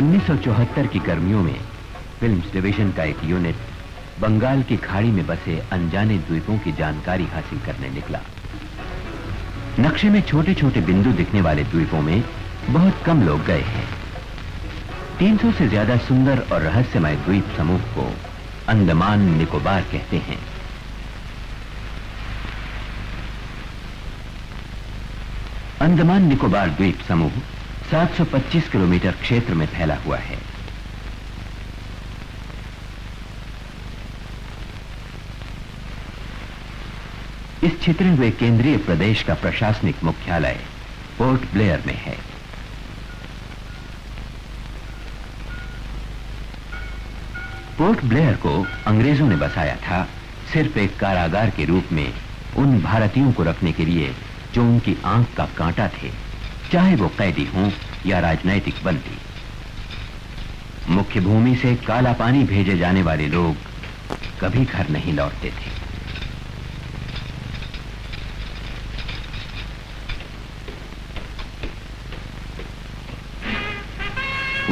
1974 की गर्मियों में फिल्म्स डिवीजन का एक यूनिट बंगाल की खाड़ी में बसे अनजाने द्वीपों की जानकारी हासिल करने निकला। नक्शे में छोटे छोटे बिंदु दिखने वाले द्वीपों में बहुत कम लोग गए हैं। 300 से ज्यादा सुंदर और रहस्यमय द्वीप समूह को अंडमान निकोबार कहते हैं। अंडमान निकोबार द्वीप समूह 725 किलोमीटर क्षेत्र में फैला हुआ है। इस छितरे हुए केंद्रीय प्रदेश का प्रशासनिक मुख्यालय पोर्ट ब्लेयर में है। पोर्ट ब्लेयर को अंग्रेजों ने बसाया था सिर्फ एक कारागार के रूप में उन भारतीयों को रखने के लिए जो उनकी आंख का कांटा थे, चाहे वो कैदी हों या राजनैतिक बंदी। मुख्य भूमि से काला पानी भेजे जाने वाले लोग कभी घर नहीं लौटते थे।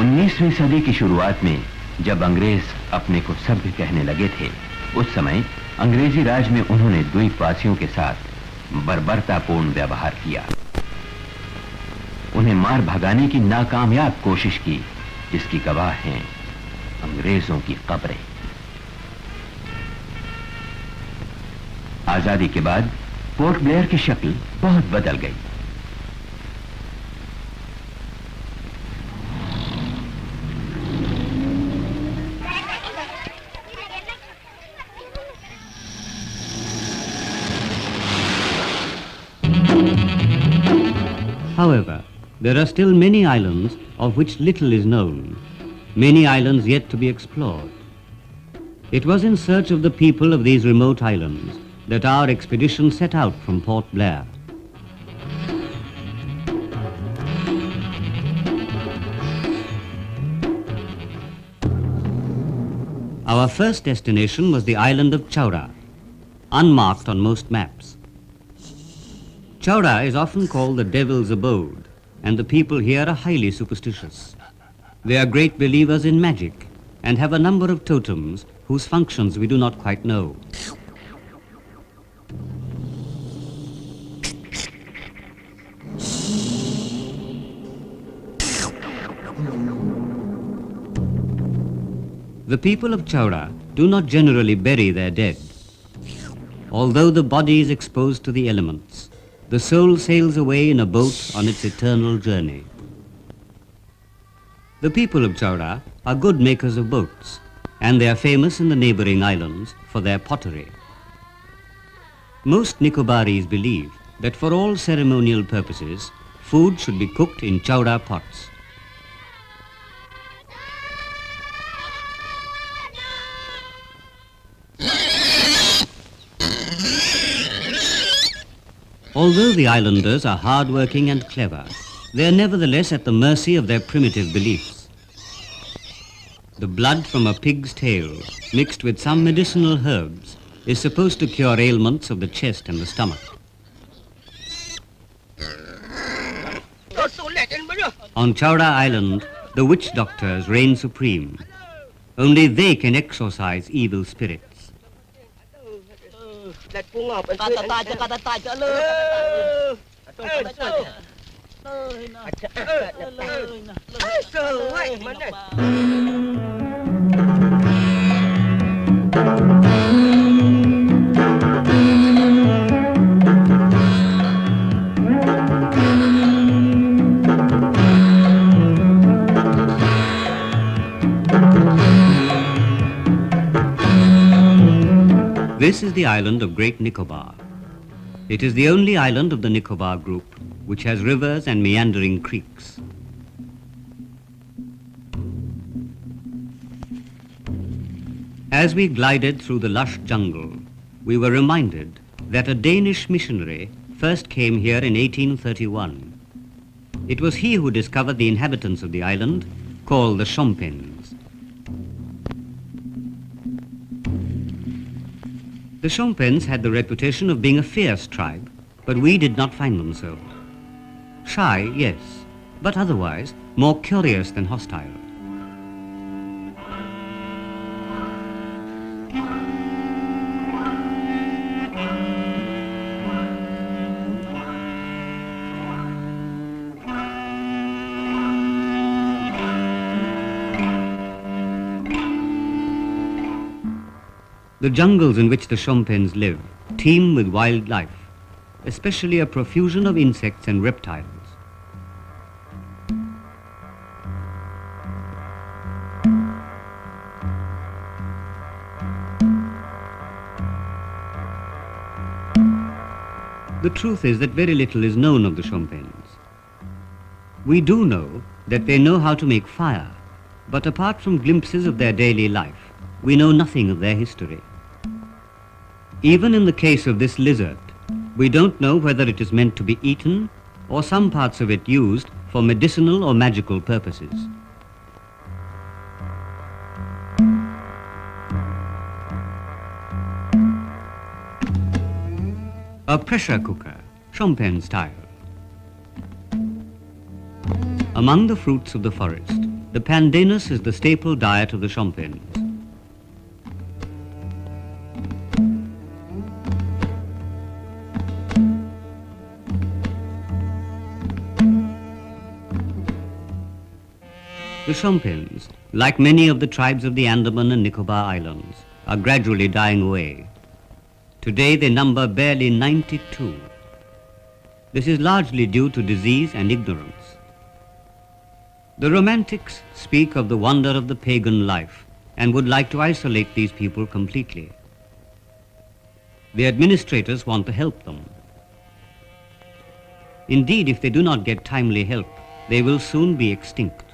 उन्नीसवीं सदी की शुरुआत में जब अंग्रेज अपने को सभ्य कहने लगे थे, उस समय अंग्रेजी राज में उन्होंने द्वीपवासियों के साथ बर्बरतापूर्ण व्यवहार किया। उन्हें मार भगाने की नाकामयाब कोशिश की, जिसकी गवाह हैं अंग्रेजों की कब्रें। आजादी के बाद पोर्ट ब्लेयर की शक्ल बहुत बदल गई। However, there are still many islands of which little is known, many islands yet to be explored. It was in search of the people of these remote islands that our expedition set out from Port Blair. Our first destination was the island of Chowra, unmarked on most maps. Chowra is often called the devil's abode, and the people here are highly superstitious. They are great believers in magic and have a number of totems whose functions we do not quite know. The people of Chowra do not generally bury their dead. Although the body is exposed to the elements, the soul sails away in a boat on its eternal journey. The people of Chowra are good makers of boats, and they are famous in the neighboring islands for their pottery. Most Nicobaris believe that for all ceremonial purposes, food should be cooked in Chowra pots. Although the islanders are hard-working and clever, they are nevertheless at the mercy of their primitive beliefs. The blood from a pig's tail, mixed with some medicinal herbs, is supposed to cure ailments of the chest and the stomach. On Chowra Island, the witch doctors reign supreme. Only they can exorcise evil spirits. This is the island of Great Nicobar. It is the only island of the Nicobar group which has rivers and meandering creeks. As we glided through the lush jungle, we were reminded that a Danish missionary first came here in 1831. It was he who discovered the inhabitants of the island, called the Shompenes. The Shompenes had the reputation of being a fierce tribe, but we did not find them so. Shy, yes, but otherwise more curious than hostile. The jungles in which the Shompenes live teem with wildlife, especially a profusion of insects and reptiles. The truth is that very little is known of the Shompenes. We do know that they know how to make fire, but apart from glimpses of their daily life, we know nothing of their history. Even in the case of this lizard, we don't know whether it is meant to be eaten or some parts of it used for medicinal or magical purposes. A pressure cooker, Shompene style. Among the fruits of the forest, the pandanus is the staple diet of the Shompenes. The Shompenes, like many of the tribes of the Andaman and Nicobar Islands, are gradually dying away. Today they number barely 92. This is largely due to disease and ignorance. The Romantics speak of the wonder of the pagan life and would like to isolate these people completely. The administrators want to help them. Indeed, if they do not get timely help, they will soon be extinct.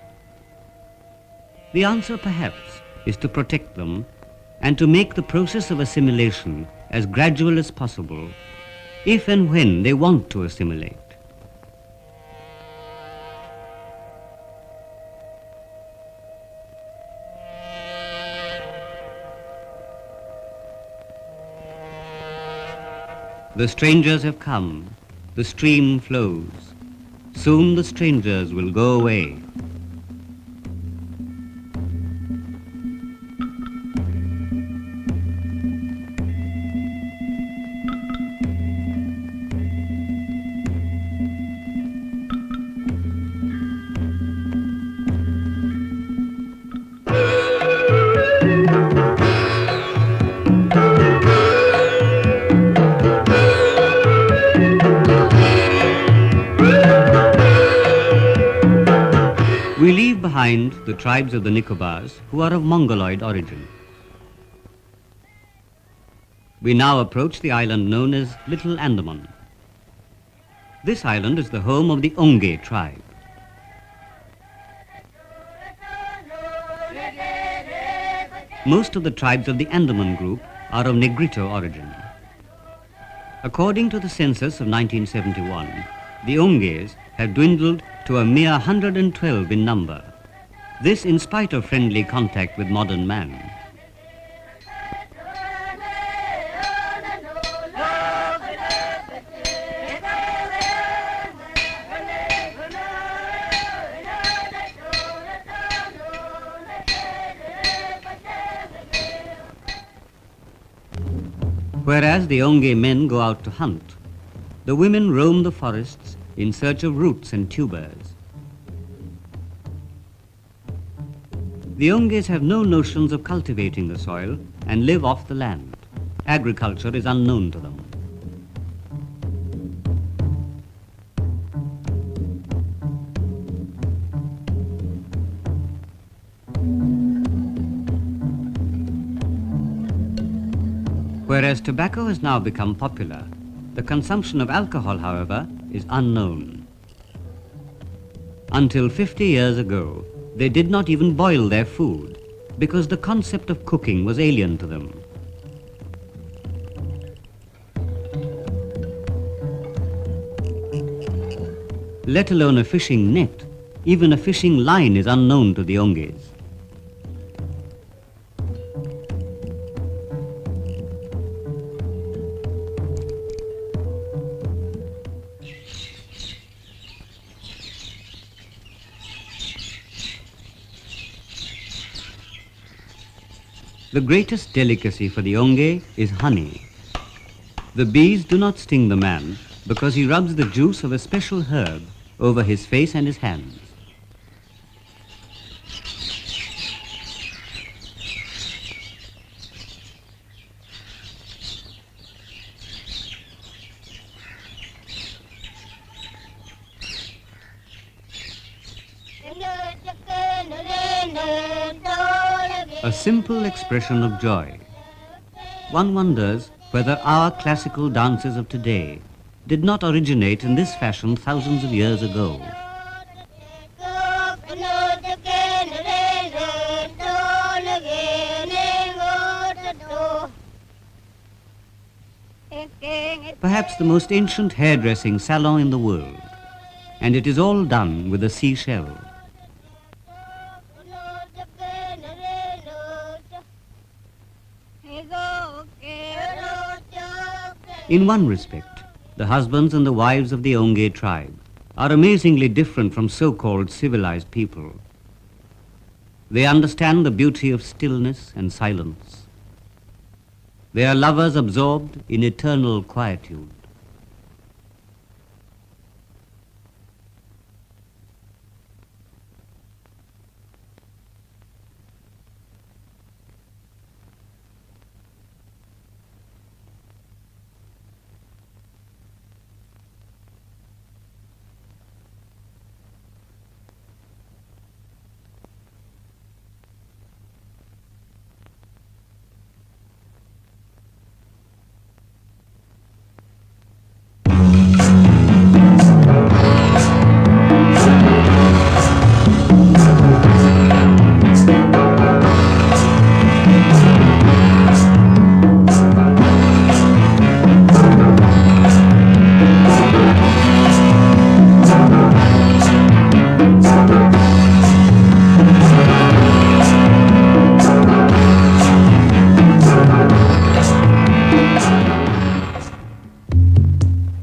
The answer, perhaps, is to protect them and to make the process of assimilation as gradual as possible, if and when they want to assimilate. The strangers have come, the stream flows. Soon the strangers will go away. We leave behind the tribes of the Nicobars who are of Mongoloid origin. We now approach the island known as Little Andaman. This island is the home of the Onge tribe. Most of the tribes of the Andaman group are of Negrito origin. According to the census of 1971, the Onges have dwindled to a mere 112 in number. This in spite of friendly contact with modern man. Whereas the Onge men go out to hunt, the women roam the forests in search of roots and tubers. The Onges have no notions of cultivating the soil and live off the land. Agriculture is unknown to them. Whereas tobacco has now become popular, the consumption of alcohol, however, is unknown. Until 50 years ago, they did not even boil their food because the concept of cooking was alien to them. Let alone a fishing net, even a fishing line is unknown to the Onges. The greatest delicacy for the Onge is honey. The bees do not sting the man because he rubs the juice of a special herb over his face and his hands. A simple expression of joy. One wonders whether our classical dances of today did not originate in this fashion thousands of years ago. Perhaps the most ancient hairdressing salon in the world, and it is all done with a seashell. In one respect, the husbands and the wives of the Onge tribe are amazingly different from so-called civilized people. They understand the beauty of stillness and silence. They are lovers absorbed in eternal quietude.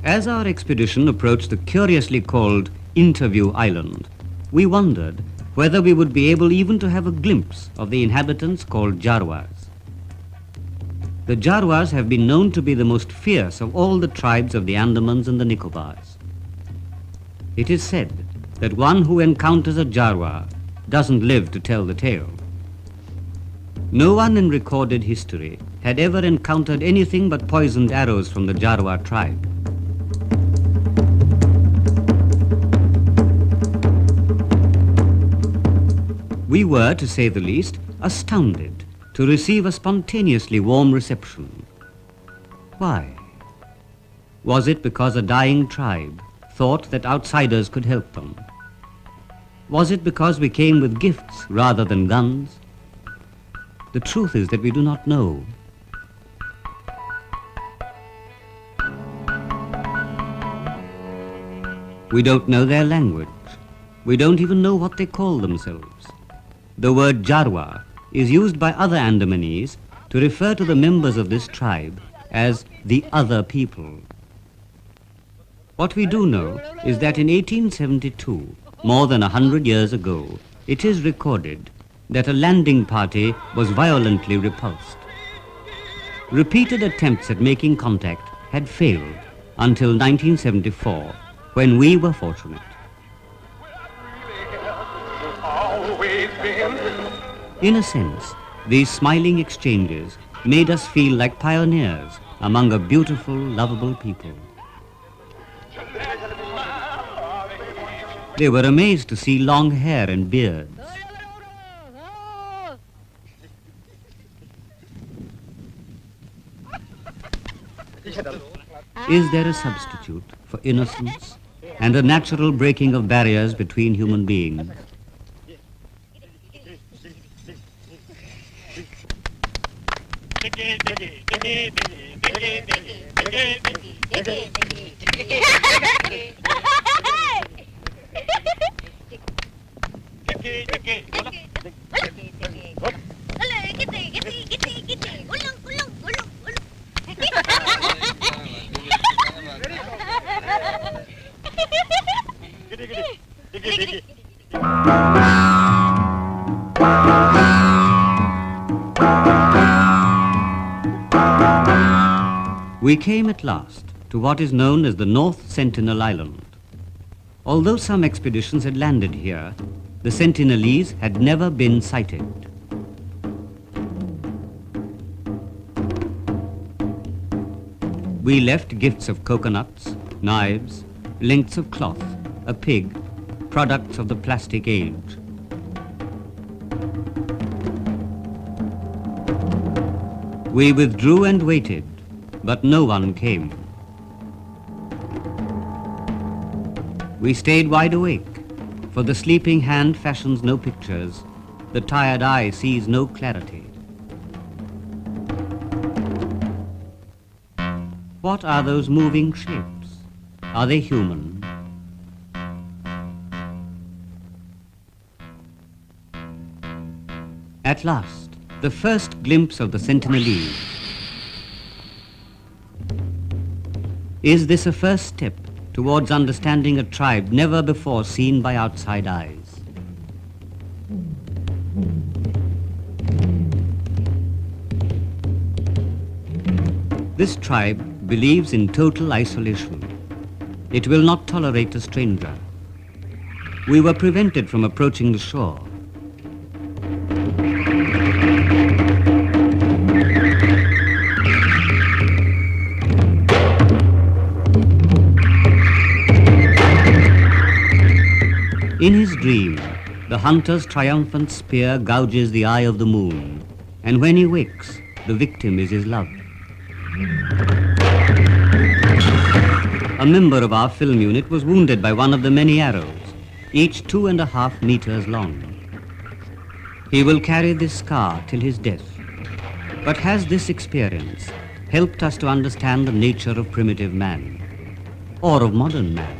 As our expedition approached the curiously called Interview Island, we wondered whether we would be able even to have a glimpse of the inhabitants called Jarwas. The Jarwas have been known to be the most fierce of all the tribes of the Andamans and the Nicobars. It is said that one who encounters a Jarwa doesn't live to tell the tale. No one in recorded history had ever encountered anything but poisoned arrows from the Jarwa tribe. We were, to say the least, astounded to receive a spontaneously warm reception. Why? Was it because a dying tribe thought that outsiders could help them? Was it because we came with gifts rather than guns? The truth is that we do not know. We don't know their language. We don't even know what they call themselves. The word Jarwa is used by other Andamanese to refer to the members of this tribe as the other people. What we do know is that in 1872, more than 100 years ago, it is recorded that a landing party was violently repulsed. Repeated attempts at making contact had failed until 1974, when we were fortunate. In a sense, these smiling exchanges made us feel like pioneers among a beautiful, lovable people. They were amazed to see long hair and beards. Is there a substitute for innocence and a natural breaking of barriers between human beings? We came at last to what is known as the North Sentinel Island. Although some expeditions had landed here, the Sentinelese had never been sighted. We left gifts of coconuts, knives, lengths of cloth, a pig, products of the plastic age. We withdrew and waited, but no one came. We stayed wide awake, for the sleeping hand fashions no pictures, the tired eye sees no clarity. What are those moving shapes? Are they human? At last, the first glimpse of the Sentinelese. Is this a first step towards understanding a tribe never before seen by outside eyes? This tribe believes in total isolation. It will not tolerate a stranger. We were prevented from approaching the shore. In his dream, the hunter's triumphant spear gouges the eye of the moon, and when he wakes, the victim is his love. A member of our film unit was wounded by one of the many arrows, each 2.5 meters long. He will carry this scar till his death. But has this experience helped us to understand the nature of primitive man, or of modern man?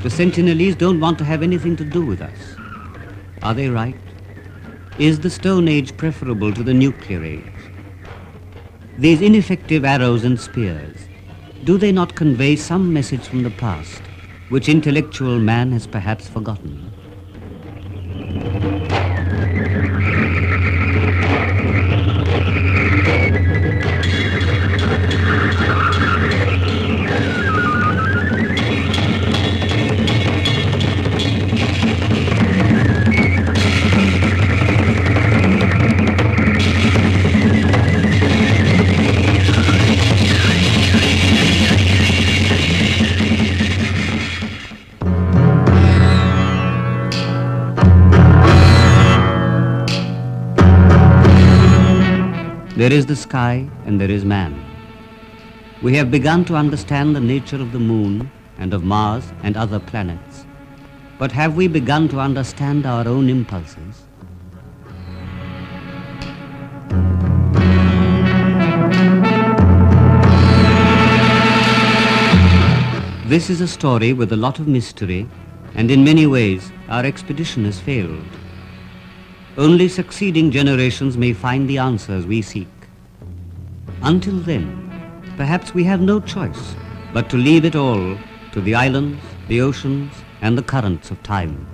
The Sentinelese don't want to have anything to do with us. Are they right? Is the Stone Age preferable to the nuclear age? These ineffective arrows and spears, do they not convey some message from the past, which intellectual man has perhaps forgotten? There is the sky and there is man. We have begun to understand the nature of the moon and of Mars and other planets. But have we begun to understand our own impulses? This is a story with a lot of mystery, and in many ways our expedition has failed. Only succeeding generations may find the answers we seek. Until then, perhaps we have no choice but to leave it all to the islands, the oceans, and the currents of time.